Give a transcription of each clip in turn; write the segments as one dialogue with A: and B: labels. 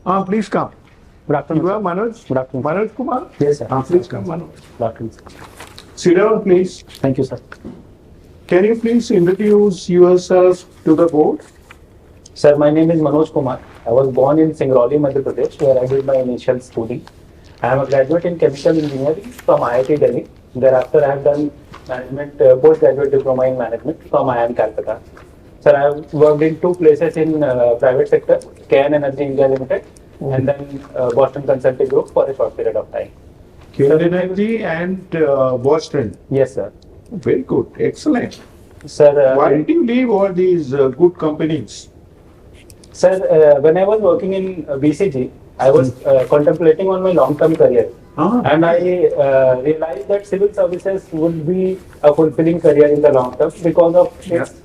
A: Please come.
B: Good afternoon,
A: You are
B: sir.
A: Manoj?
B: Good afternoon.
A: Manoj Kumar?
B: Yes, sir.
A: Please come, Manoj.
B: Good afternoon, sir.
A: Sit down, please.
B: Thank you, sir.
A: Can you please introduce yourself to the board?
B: Sir, my name is Manoj Kumar. I was born in Singrauli, Madhya Pradesh, where I did my initial schooling. I am a graduate in chemical engineering from IIT Delhi. Thereafter, I have done postgraduate diploma in management from IIM Calcutta. Sir, I have worked in two places in private sector, KN Energy India Limited, and then Boston Consulting Group for a short period of time.
A: Care Energy and Boston.
B: Yes, sir.
A: Very good. Excellent.
B: Sir,
A: Why did you leave all these good companies?
B: Sir, when I was working in BCG, I was contemplating on my long-term career. And I realized that civil services would be a fulfilling career in the long term because of its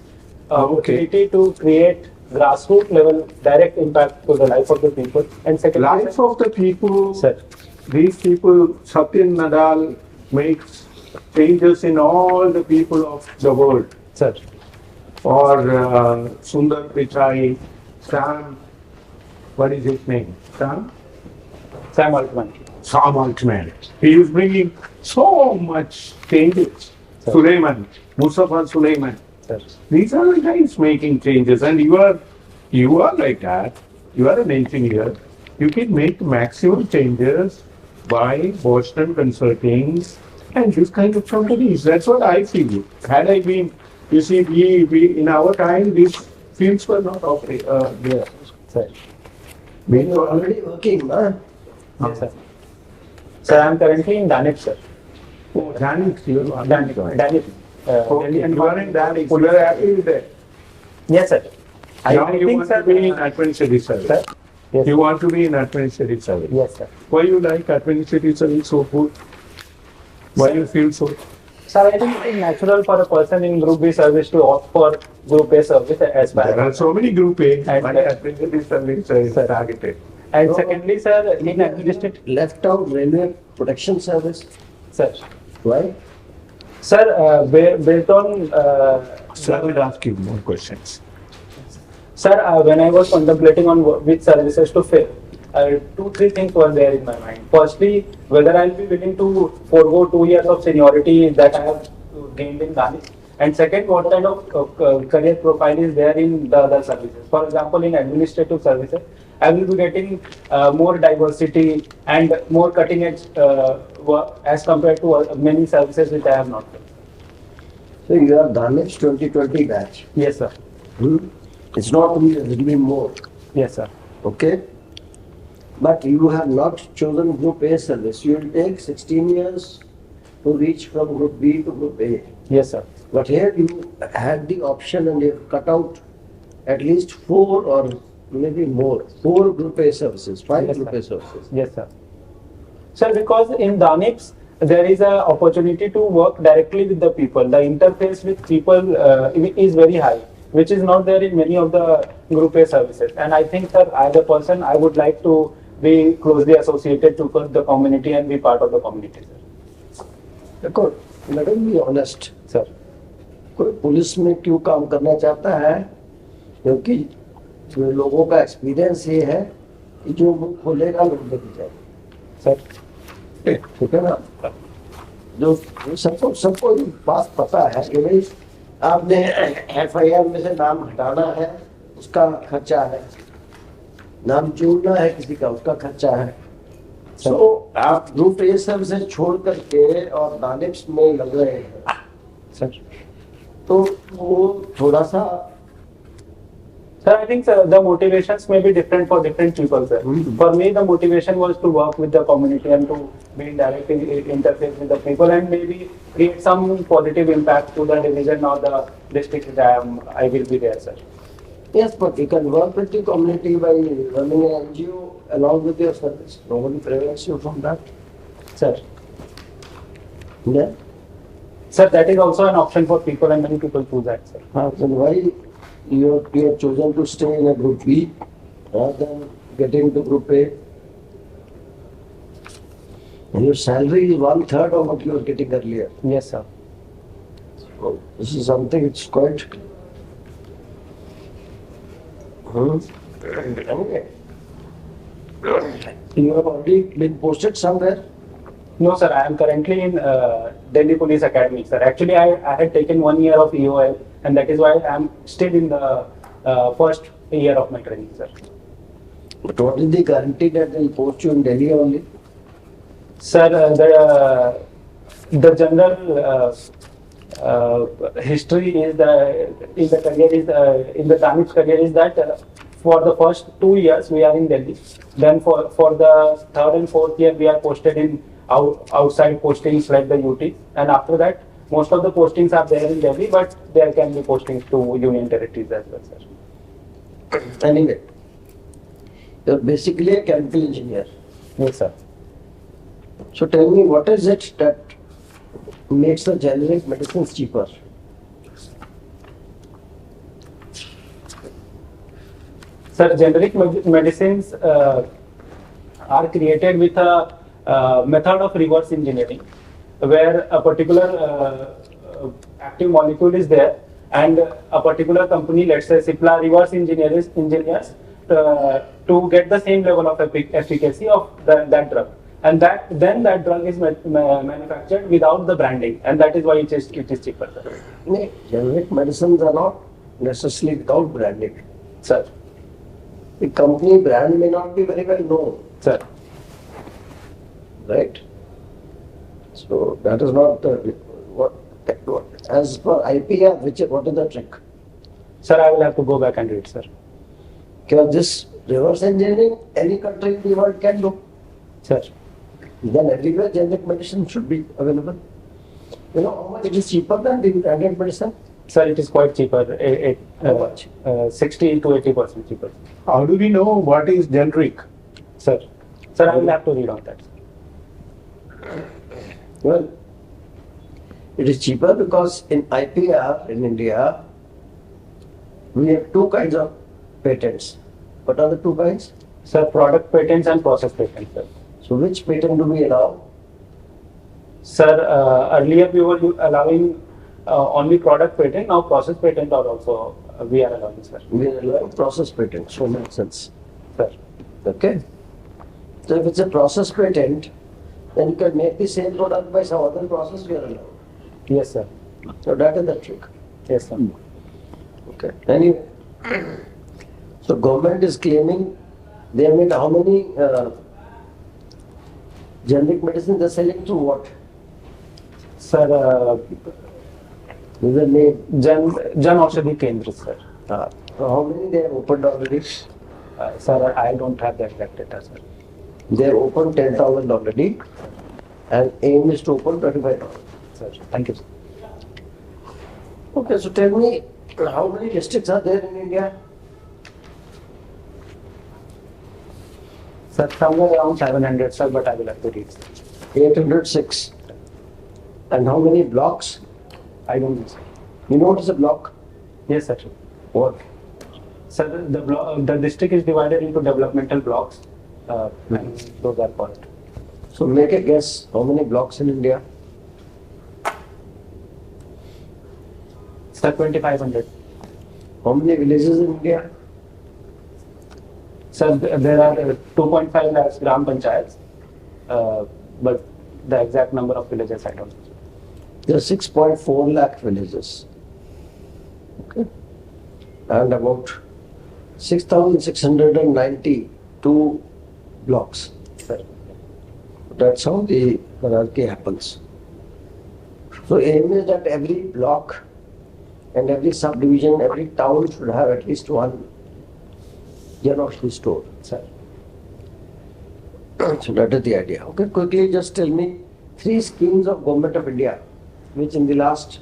B: ability to create grassroots level direct impact to the life of the people. And second,
A: Life of the people.
B: sir,
A: These people, Satyan Nadal makes changes in all the people of the world.
B: sir,
A: Or Sundar Pichai, Sam, what is his name?
B: Sam Altman.
A: Sam Altman. He is bringing so much changes.
B: Sir.
A: Suleiman, Mustafa Suleiman.
B: Sir.
A: These are the guys making changes, and you are like that. You are an engineer. You can make maximum changes by Boston Consulting and this kind of companies. That's what I feel. Had I been, you see, we in our time these fields were not there.
B: Sir.
A: We
C: You're
A: were
C: already working, huh?
B: Yes, sir. Sir, I am currently in Danip, sir.
A: Danix, you are
B: Danip.
A: Okay, you are in Danix. You are happy with that.
B: Yes, sir.
A: Now
B: I
A: you
B: think,
A: want
B: sir.
A: to be in administrative service.
B: Sir. Yes.
A: You want to be in administrative service.
B: Yes, sir.
A: Why you like administrative service so good? Why you feel so?
B: Sir, I think it is natural for a person in Group B service to opt for Group A service as
A: There
B: well.
A: are so many group A,
B: And-
A: but administrative service is
B: Sir.
A: targeted.
B: And secondly, sir, in administrative,
C: Left out railway protection service.
B: sir,
C: Why?
B: sir, based on,
A: So I will ask you more questions.
B: sir, when I was contemplating on which services to fill, three things were there in my mind. Firstly, whether I'll be willing to forego 2 years of seniority that I have gained in Ghani. And second, what kind of career profile is there in the other services? For example, in administrative services, I will be getting more diversity and more cutting edge work as compared to many services which I have not done.
C: So you are Dhanage 2020 batch.
B: Yes, sir.
C: It's not only a little bit more,
B: Yes, sir.
C: okay? But you have not chosen Group A service. You will take 16 years to reach from Group B to Group A.
B: Yes, sir.
C: But here you had the option and you have cut out at least 4 or maybe more. 4 Group A services, 5
B: Yes,
C: Group
B: sir.
C: A services.
B: Yes, sir. Sir, because in DANIPS, there is an opportunity to work directly with the people. The interface with people is very high, which is not there in many of the Group A services. And I think, sir, as a person, I would like to be closely associated to the community and be part of the community, sir.
C: देखो, let us be honest.
B: Sir.
C: कोई police में क्यों काम करना चाहता है? क्योंकि जो लोगों का एक्सपीरियंस ये है कि जो मुंह खोलेगा लोग देख जाएंगे।
B: Sir.
C: ठीक है ना? जो सबको ये बात पता है कि भाई आपने FIR में से नाम हटाना है, उसका खर्चा है, नाम जोड़ना है किसी का, उसका खर्चा है। तो आप ग्रुप ए सर्विसेज छोड़ करके और दानिश में लग रहे हैं,
B: Sir.
C: तो वो थोड़ा सा
B: Sir, I think the motivations may be different for different people, sir. For me, the motivation was to work with the community and to be in direct interface with the people and maybe create some positive impact to the division or the district that I will be there, sir.
C: yes, but you can work with the community by running an NGO along with your service. Nobody prevents you from that.
B: Sir.
C: Yeah.
B: Sir, that is also an option for people and many people choose that, sir.
C: Then why you have chosen to stay in a group B rather than getting to group A? Your salary is 1/3 of what you were getting earlier.
B: Yes, sir.
C: So this is something it's quite. Anyway, You have already been posted somewhere?
B: No, sir. I am currently in Delhi Police Academy, sir. Actually, I had taken 1 year of EOL, and that is why I am still in the first year of my training, sir.
C: But what is the guarantee that they'll post you in Delhi only?
B: Sir, the general history is in the career is in the Tanish's career is that for the first 2 years we are in Delhi. Then for the third and fourth year we are posted in outside postings like the UT, and after that most of the postings are there in Delhi, but there can be postings to Union territories as well, sir.
C: Anyway, you're basically a chemical engineer.
B: Yes, sir.
C: So tell me, what is it that makes the generic medicines cheaper?
B: Sir, generic medicines are created with a method of reverse engineering, where a particular active molecule is there, and a particular company, let's say Cipla, reverse engineers to get the same level of efficacy of that drug, and then that drug is manufactured without the branding, and that is why it is cheaper, sir.
C: No, generic medicines are not necessarily without branding.
B: Sir.
C: The company brand may not be very well known,
B: Sir.
C: right? So that is not what as for IPR, what is the trick?
B: Sir, I will have to go back and read, sir.
C: Because this reverse engineering, any country in the world can do.
B: Sir.
C: Then everywhere generic medicine should be available. You know how much it is cheaper than the branded medicine?
B: Sir, it is quite cheaper.
C: How much?
B: 60 to 80% cheaper.
A: How do we know what is generic?
B: Sir. Sir, I will have to read on that.
C: Well, it is cheaper because in IPR in India, we have two kinds of patents. What are the two kinds?
B: Sir, product patents and process patents, sir.
C: So which patent do we allow?
B: Sir, earlier we were allowing only product patent. Now process patent are also we are allowing, sir.
C: We are allowing process patent, so makes sense.
B: Sir.
C: Okay. So if it's a process patent, then you can make the same product by some other process we are allowed.
B: Yes, sir.
C: So that is the trick.
B: Yes, sir.
C: Okay. Anyway, so government is claiming they have made how many generic medicines they're selling through what?
B: Sir,
C: Is the name?
B: Jan Aushadhi Kendra, sir.
C: So how many they have opened already?
B: Sir, I don't have the exact data, sir.
C: They have opened 10,000 already, and aim is to open 25,000.
B: Sir, thank you, sir.
C: Okay, so tell me, how many districts are there in India?
B: Sir, somewhere around 700, sir, but I will have to read, sir.
C: 806. And how many blocks?
B: I don't know, sir.
C: You know what is a block?
B: Yes, sir.
C: What?
B: Sir, the district is divided into developmental blocks, and those are called.
C: So make a guess, how many blocks in India?
B: Sir, 2,500.
C: How many villages in India?
B: Sir, there are 2.5 lakhs gram panchayats, but the exact number of villages I don't know.
C: There are 6.4 lakh villages. Okay. And about 6,692 blocks.
B: Sir.
C: That's how the hierarchy happens. So aim is that every block and every subdivision, every town should have at least one Janoshli store.
B: Sir.
C: So that is the idea. Okay, quickly just tell me 3 schemes of Government of India which in the last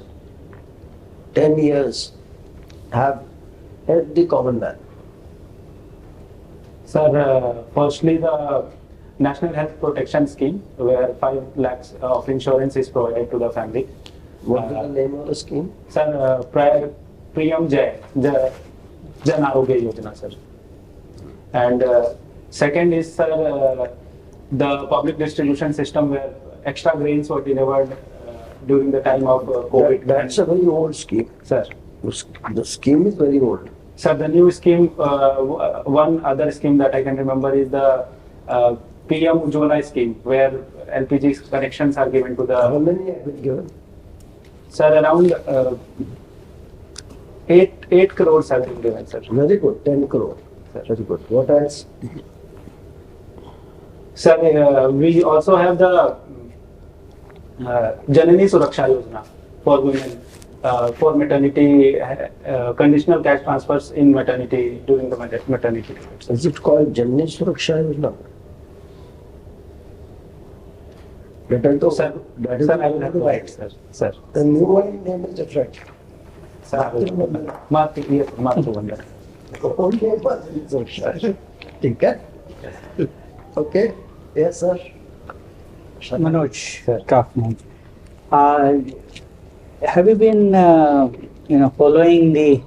C: 10 years have helped the common man.
B: Sir, firstly, the National Health Protection Scheme, where 5 lakhs of insurance is provided to the family.
C: What is the name of the scheme?
B: Sir, Priyam Jan Arogya Yojana, sir. And second is, sir, the public distribution system where extra grains were delivered during the time of COVID.
C: That's a very old scheme.
B: Sir.
C: The scheme is very old.
B: Sir, the new scheme, one other scheme that I can remember is the PM Ujjwala scheme, where LPG connections are given to
C: How
B: the,
C: many have been given?
B: sir, around 8 crores have been given, sir.
C: Very good, 10 crore. Very good. What else?
B: Sir, we also have the Janani Suraksha Yojana for women, for maternity, conditional cash transfers in maternity during the maternity leave.
C: Is it called Janani Suraksha Yojana?
B: Sir, sir, I will have to write, sir. Sir,
C: The new one name is different.
B: sir, I will. Yes, Matru Bandhan.
C: Old name was Suraksha. ठीक है? Okay. Yes, sir.
D: Manoj, tough man. Have you been, following the,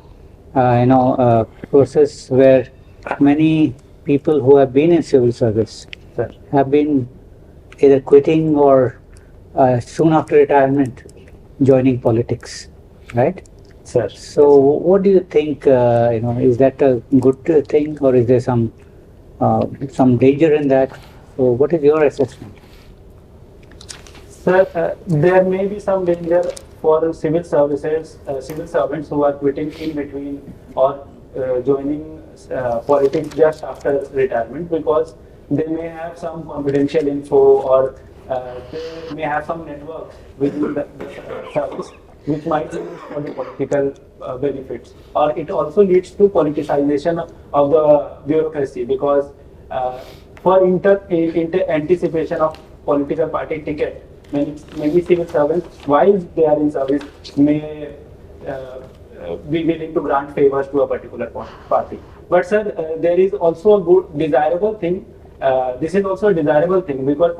D: process where many people who have been in civil service
B: Sir.
D: have been either quitting or soon after retirement joining politics, right?
B: Sir.
D: So, what do you think? Is that a good thing, or is there some danger in that? So, what is your assessment?
B: Sir, there may be some danger for civil servants who are quitting in between or joining politics just after retirement, because they may have some confidential info, or they may have some networks within the service which might be used for the political benefits. Or it also leads to politicization of the bureaucracy, because for anticipation of political party ticket, many civil servants, while they are in service, may be willing to grant favors to a particular party. But sir, there is also a good desirable thing. This is also a desirable thing, because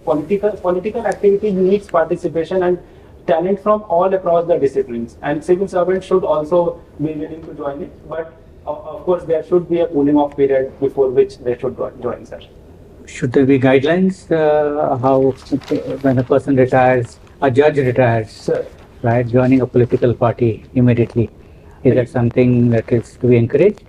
B: political activity needs participation and talent from all across the disciplines, and civil servants should also be willing to join it. But of course, there should be a cooling off period before which they should join, sir.
D: Should there be guidelines how when a person retires, a judge retires,
B: Sir.
D: right, joining a political party immediately? Is that something that is to be encouraged?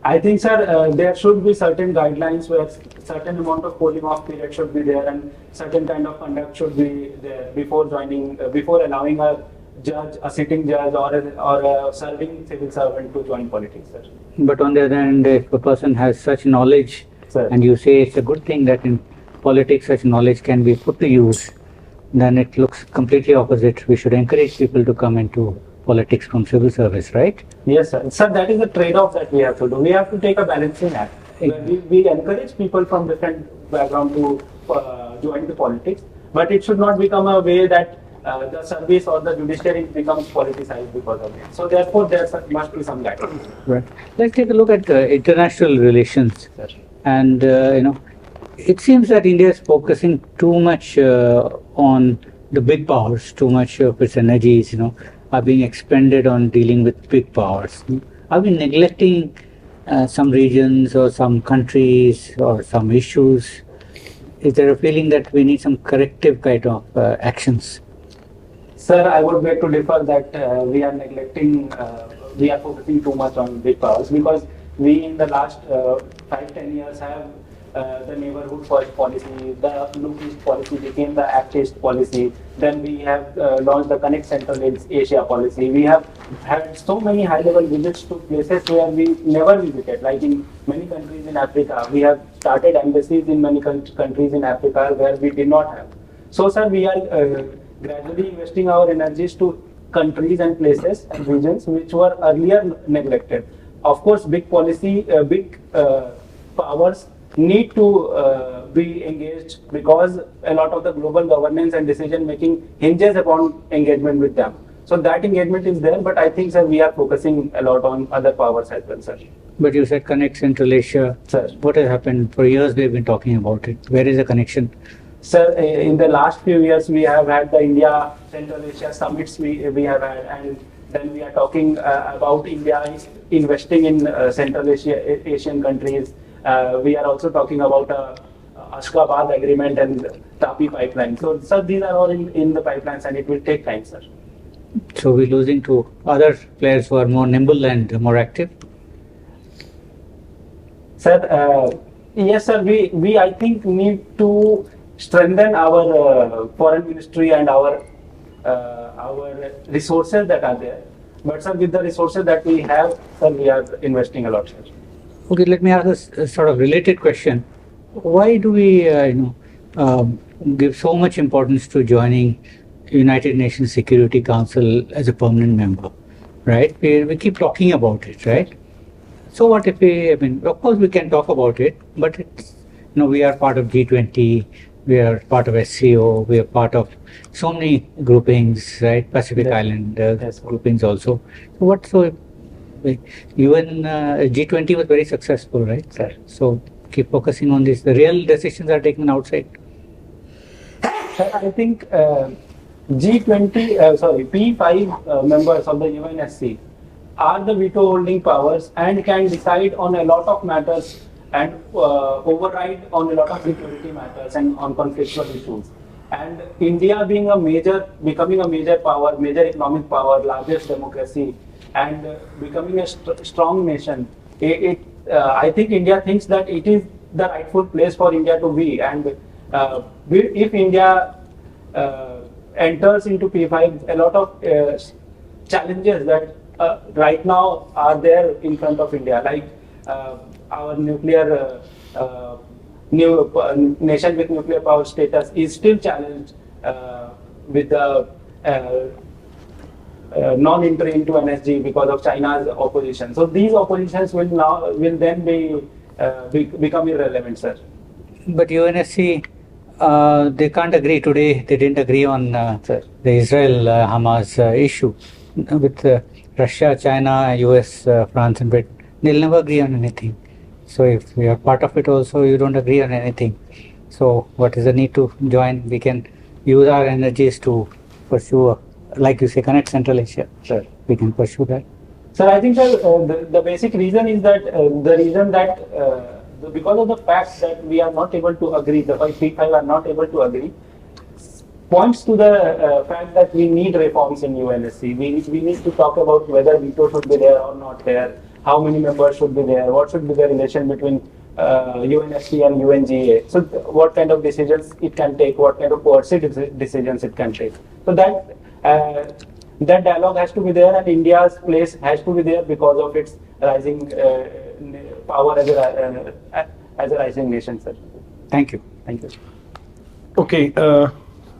B: I think, sir, there should be certain guidelines where certain amount of cooling off period should be there, and certain kind of conduct should be there before joining, before allowing a judge, a sitting judge, or a serving civil servant to join politics, sir.
D: But on the other hand, if a person has such knowledge,
B: Sir.
D: and you say it's a good thing that in politics such knowledge can be put to use, then it looks completely opposite. We should encourage people to come into politics from civil service, right?
B: Yes, sir. Sir, that is the trade-off that we have to do. We have to take a balancing act. Where we encourage people from different background to join the politics, but it should not become a way that the service or the judiciary becomes politicized because of it. So therefore, there must be some guidance.
D: Right. Let's take a look at international relations.
B: Sir.
D: And it seems that India is focusing too much on the big powers. Too much of its energies, are being expended on dealing with big powers. Are we neglecting some regions or some countries or some issues? Is there a feeling that we need some corrective kind of actions?
B: Sir, I would beg to differ that we are neglecting, we are focusing too much on big powers, because we in the last 5-10 years have the neighborhood first policy, the Look East policy became the Act East policy. Then we have launched the Connect Central Asia policy. We have had so many high-level visits to places where we never visited, like in many countries in Africa. We have started embassies in many countries in Africa where we did not have. So, sir, we are gradually investing our energies to countries and places and regions which were earlier neglected. Of course, big policy, big powers need to be engaged, because a lot of the global governance and decision making hinges upon engagement with them. So that engagement is there, but I think, sir, we are focusing a lot on other powers as well, sir.
D: But you said Connect Central Asia.
B: Sir.
D: What has happened? For years we've been talking about it. Where is the connection?
B: Sir, in the last few years, we have had the India Central Asia summits we have had, and then we are talking about India investing in Central Asian countries. We are also talking about Ashgabat agreement and Tapi pipeline. So, sir, these are all in the pipelines, and it will take time, sir.
D: So we're losing to other players who are more nimble and more active?
B: Sir, Yes, sir. We I think need to strengthen our foreign ministry and our resources that are there. But sir, with the resources that we have, sir, we are investing a lot, sir.
D: Okay, let me ask a sort of related question. Why do we, give so much importance to joining United Nations Security Council as a permanent member, right? We keep talking about it, right? So what if we, I mean, of course we can talk about it, but it's, we are part of G20, we are part of SCO, we are part of so many groupings, right? Pacific
B: Yes.
D: Island
B: Yes.
D: groupings also. So what, so UN G20 was very successful, right?
B: Sir.
D: So keep focusing on this. The real decisions are taken outside.
B: Sir, I think P5 members of the UNSC are the veto holding powers and can decide on a lot of matters and override on a lot of security matters and on conflictual issues. And India being becoming a major power, major economic power, largest democracy, and becoming a strong nation, I think India thinks that it is the rightful place for India to be. And if India enters into P5, a lot of challenges that right now are there in front of India, like our nuclear nation with nuclear power status is still challenged with the non-entry into NSG because of China's opposition. So these oppositions will then become irrelevant, sir.
D: But UNSC, they can't agree today. They didn't agree on
B: Sir.
D: the Israel-Hamas issue with Russia, China, US, France, and Britain. They'll never agree on anything. So if we are part of it also, you don't agree on anything. So what is the need to join? We can use our energies to pursue, like you say, connect Central Asia.
B: Sir.
D: We can pursue that.
B: Sir, I think the basic reason is that because of the fact that we are not able to agree, the P5 are not able to agree, points to the fact that we need reforms in UNSC. We need to talk about whether veto should be there or not there, how many members should be there, what should be the relation between UNSC and UNGA. So what kind of decisions it can take, what kind of coercive decisions it can take. So that dialogue has to be there, and India's place has to be there because of its rising power as a rising nation, sir.
D: Thank you.
B: Thank you.
E: Okay,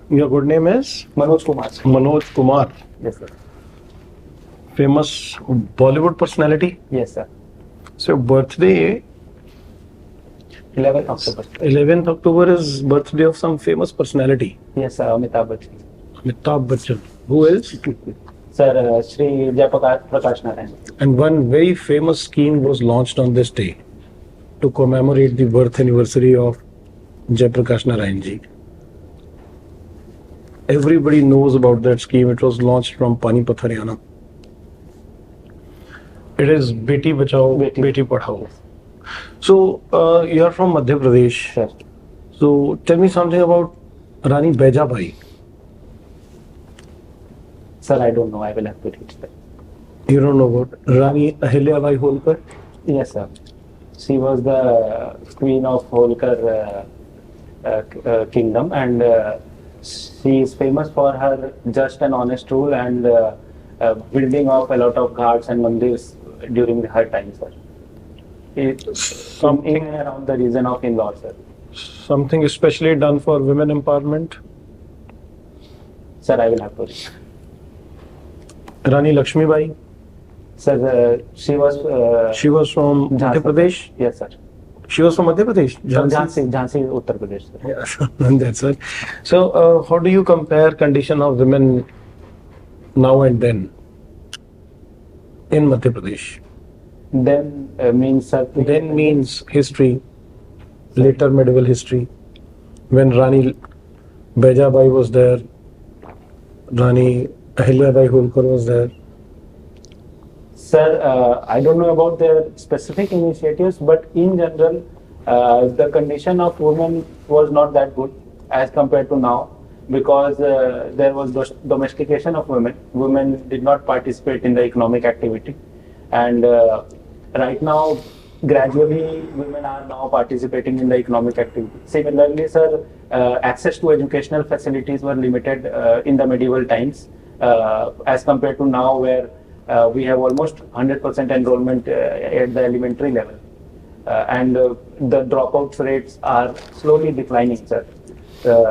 E: your good name is
B: Manoj Kumar.
E: Manoj Kumar,
B: Yes, sir.
E: famous Bollywood personality.
B: Yes, sir.
E: So birthday,
B: 11th October.
E: 11th October is birthday of some famous personality,
B: Yes, sir. Amitabh Bachchan.
E: Amitabh Bachchan. Who else?
B: Sir, Shri Prakash Narayan.
E: And one very famous scheme was launched on this day to commemorate the birth anniversary of Jayaprakash Narayan ji. Everybody knows about that scheme. It was launched from Panipat, Haryana. It is Beti Bachao, Beti Padhao. So, you are from Madhya Pradesh.
B: Sir.
E: So, tell me something about Rani Baijabai.
B: Sir, I don't know. I will have to reach that.
E: You don't know about Rani Ahilyabai Holkar?
B: Yes, sir. She was the queen of Holkar kingdom, and she is famous for her just and honest rule and building of a lot of ghats and mandirs during her time, sir. In and around the region of Indore, sir.
E: Something especially done for women empowerment?
B: Sir, I will have to reach.
E: Rani Lakshmi Bai?
B: Sir, she was
E: from Madhya
B: Jhansi.
E: Pradesh?
B: Yes, sir.
E: She was from Madhya Pradesh?
B: Jhansi, Uttar Pradesh, sir.
E: Yes, that's right. So, how do you compare condition of women now and then in Madhya Pradesh?
B: Then means, sir.
E: Then means history, later medieval history, when Rani Baijabai was there, Rani Ahilyabai Holkar was there.
B: Sir, I don't know about their specific initiatives, but in general, the condition of women was not that good as compared to now, because there was domestication of women. Women did not participate in the economic activity, and right now gradually women are now participating in the economic activity. Similarly, sir, access to educational facilities were limited in the medieval times as compared to now, where we have almost 100% enrollment at the elementary level. And the dropout rates are slowly declining, sir.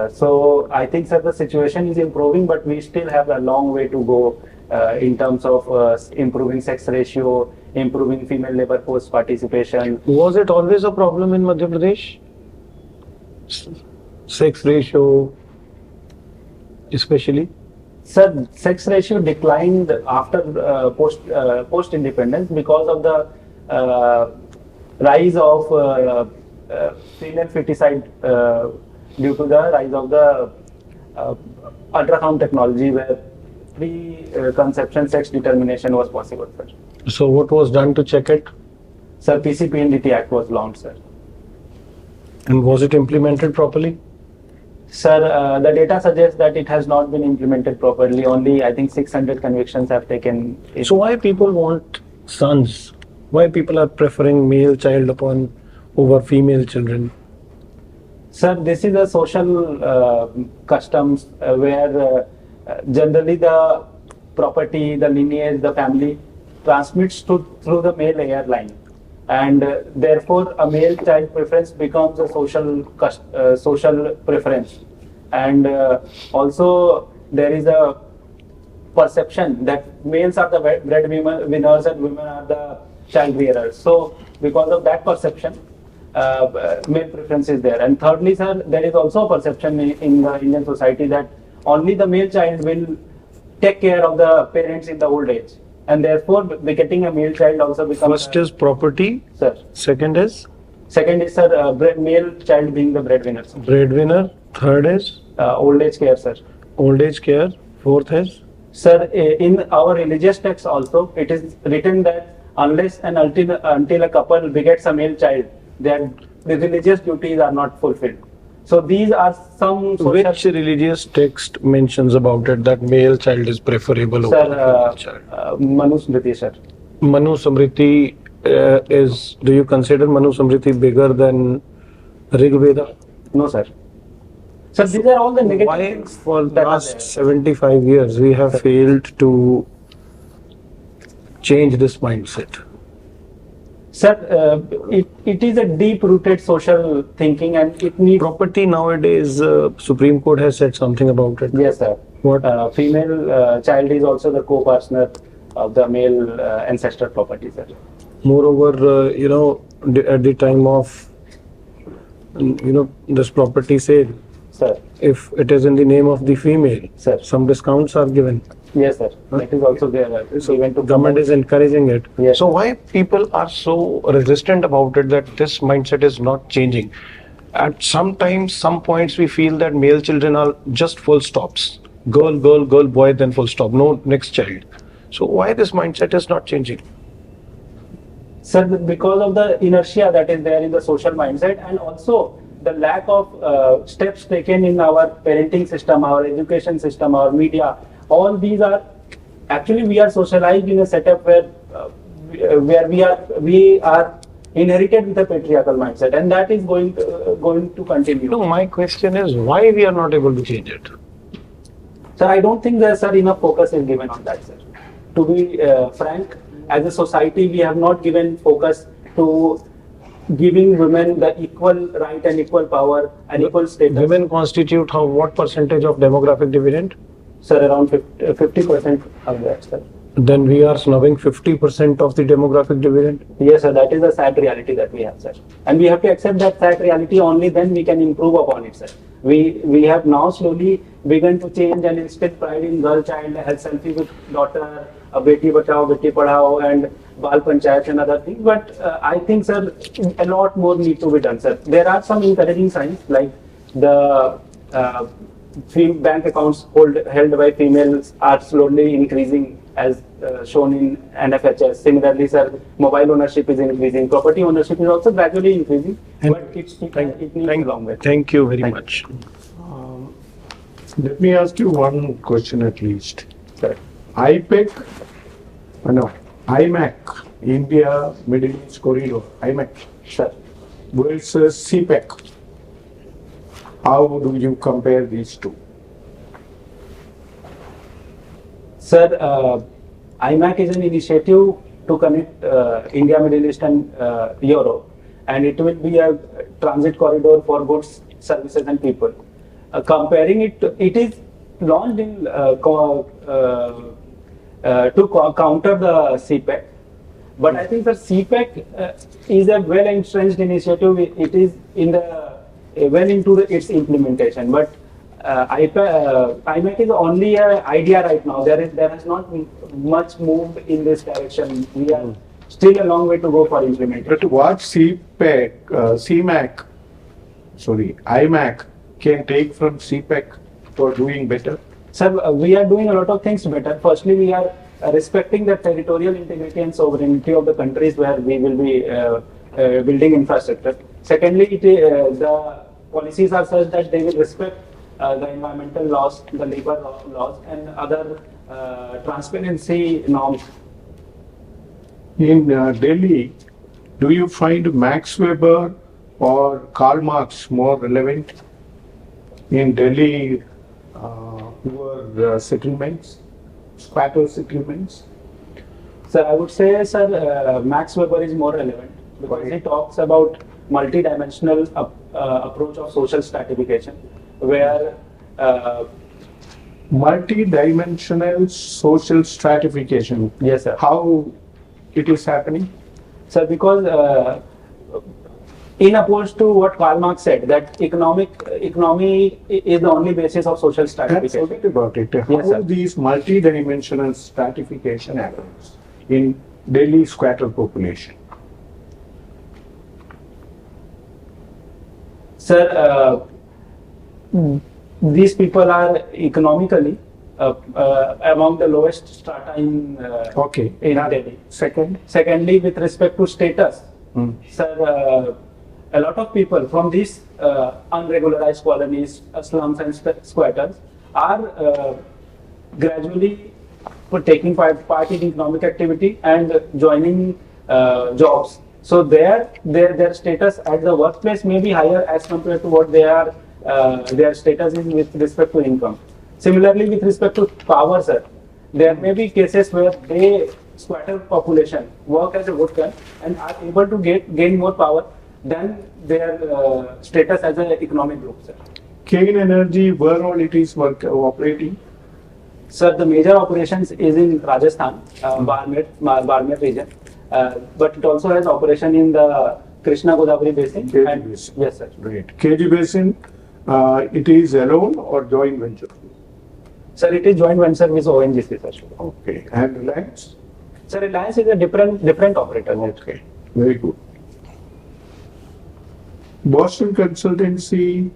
B: So I think, sir, the situation is improving, but we still have a long way to go in terms of improving sex ratio, improving female labor force participation.
E: Was it always a problem in Madhya Pradesh? Sex ratio, especially?
B: Sir, sex ratio declined after post independence because of the rise of female feticide due to the rise of the ultrasound technology, where pre-conception sex determination was possible, sir.
E: So what was done to check it?
B: Sir, PCPNDT Act was launched, sir.
E: And was it implemented properly?
B: Sir, the data suggests that it has not been implemented properly. Only, I think, 600 convictions have taken.
E: So why people want sons? Why people are preferring male child upon over female children?
B: Sir, this is a social customs where generally the property, the lineage, the family transmits through the male heir line, and therefore a male child preference becomes a social preference. And also there is a perception that males are the breadwinners and women are the child bearers. So because of that perception, male preference is there. And thirdly, sir, there is also a perception in the Indian society that only the male child will take care of the parents in the old age, and therefore getting a male child also becomes.
E: First is property.
B: Sir.
E: Second is
B: Sir, male child being the breadwinner. Sir.
E: breadwinner. Third is
B: Old age care, sir.
E: old age care. Fourth is
B: Sir, in our religious texts also, it is written that unless and until a couple begets a male child, the religious duties are not fulfilled. So these are some social...
E: Which religious text mentions about it that male child is preferable over female child?
B: Manu Smriti, sir.
E: Manu Samriti is. Do you consider Manu Samriti bigger than Rig Veda?
B: No, sir. Sir, these are all the negative
E: Why
B: things
E: for the
B: that are
E: last
B: there.
E: 75 years we have failed to change this mindset?
B: Sir, it is a deep-rooted social thinking, and it needs...
E: Property nowadays, Supreme Court has said something about it.
B: Yes, sir.
E: What?
B: Female child is also the co-partner of the male ancestral property, sir.
E: Moreover, at the time of, this property sale,
B: Sir.
E: if it is in the name of the female,
B: Sir.
E: some discounts are given.
B: Yes, sir. That is also there. Even to
E: Government is encouraging it.
B: Yes.
E: So why people are so resistant about it that this mindset is not changing? At some points we feel that male children are just full stops. Girl, boy, then full stop. No next child. So why this mindset is not changing?
B: Sir, because of the inertia that is there in the social mindset, and also the lack of steps taken in our parenting system, our education system, our media, all these are actually, we are socialized in a setup where we are inherited with a patriarchal mindset, and that is going to continue.
E: No, my question is why we are not able to change it?
B: Sir, I don't think there's enough focus is given on that, sir. To be frank, as a society, we have not given focus to giving women the equal right and equal power and equal status.
E: Women constitute what percentage of demographic dividend?
B: Sir, around 50% of that, sir.
E: Then we are snubbing 50% of the demographic dividend.
B: Yes, sir, that is a sad reality that we have, sir. And we have to accept that sad reality, only then we can improve upon it, sir. We have now slowly begun to change and instill pride in girl child, have selfie with daughter, Beti Bachao, Beti Padhao, and Bal Panchayat and other things. But I think, sir, a lot more need to be done, sir. There are some encouraging signs, like the bank accounts held by females are slowly increasing, as shown in NFHS. Similarly, sir, mobile ownership is increasing. Property ownership is also gradually increasing, but it needs a long way.
E: Thank you very much.
A: Let me ask you one question at least.
B: Sir.
A: IMAC India Middle East Corridor, IMEC,
B: Sir.
A: versus CPEC. How do you compare these two?
B: Sir, IMAC is an initiative to connect India, Middle East and Europe, and it will be a transit corridor for goods, services and people. Comparing it, it is launched in to counter the CPEC. But I think the CPEC is a well-entrenched initiative. It is in the well into its implementation. But IMEC is only an idea right now. There has not much moved in this direction. We are still a long way to go for implementation.
A: But what IMAC can take from CPEC for doing better?
B: Sir, we are doing a lot of things better. Firstly, we are respecting the territorial integrity and sovereignty of the countries where we will be building infrastructure. Secondly, the policies are such that they will respect the environmental laws, the labor laws, and other transparency norms.
A: In Delhi, do you find Max Weber or Karl Marx more relevant? In Delhi, settlements, squatter settlements?
B: Sir, I would say, sir, Max Weber is more relevant because he talks about multi-dimensional approach of social stratification, where
A: multi-dimensional social stratification.
B: yes, sir.
A: How it is happening?
B: Sir, because in opposed to what Karl Marx said, that economy is the only basis of social
A: Let's
B: stratification.
A: forget about it. How
B: Yes, sir.
A: these multi-dimensional stratification happens in Delhi squatter population?
B: Sir, these people are economically among the lowest strata in
A: Okay.
B: in
A: Now,
B: Delhi.
A: Second,
B: Secondly, with respect to status, sir, a lot of people from these unregularized colonies, slums and squatters are gradually taking part in economic activity and joining jobs. So their status at the workplace may be higher as compared to what their status is with respect to income. Similarly, with respect to power, sir, there may be cases where squatter population work as a worker and are able to gain more power than their status as an economic group, sir.
A: Kane Energy, where all it is operating?
B: Sir, the major operations is in Rajasthan, Barmer region, but it also has operation in the Krishna Godavari basin.
A: KG
B: and-
A: basin.
B: Yes, sir.
A: Great. KG Basin, it is alone or joint venture?
B: Sir, it is joint venture with ONGC, sir.
A: Okay. And Reliance?
B: Sir, Reliance is a different operator.
A: Okay. Very good. Boston Consultancy,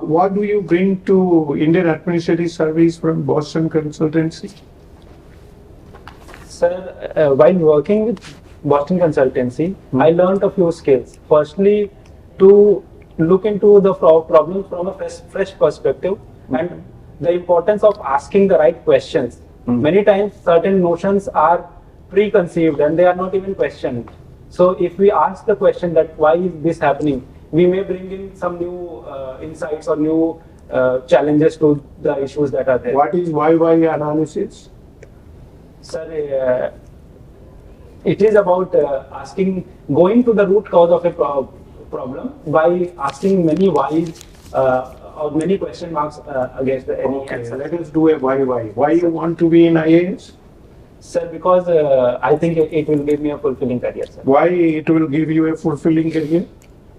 A: what do you bring to Indian Administrative Service from Boston Consultancy?
B: Sir, while working with Boston Consultancy, I learned a few skills. Firstly, to look into the problem from a fresh perspective and the importance of asking the right questions. Many times, certain notions are preconceived and they are not even questioned. So, if we ask the question that why is this happening, we may bring in some new insights or new challenges to the issues that are there.
A: What is why analysis?
B: Sir, it is about going to the root cause of a problem by asking many whys or many question marks against any
A: Okay,
B: answer.
A: let us do a why. Why you want to be in IAS?
B: Sir, because I think it will give me a fulfilling career, sir.
A: Why it will give you a fulfilling career?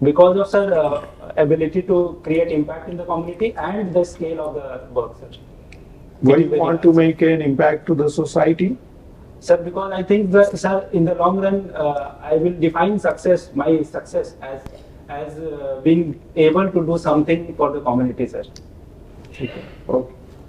B: Because of, sir, ability to create impact in the community and the scale of the work, sir.
A: Why
B: It is
A: you
B: very
A: want
B: nice.
A: to make an impact to the society?
B: Sir, because I think that, sir, in the long run, I will define my success as being able to do something for the community, sir.
A: Okay.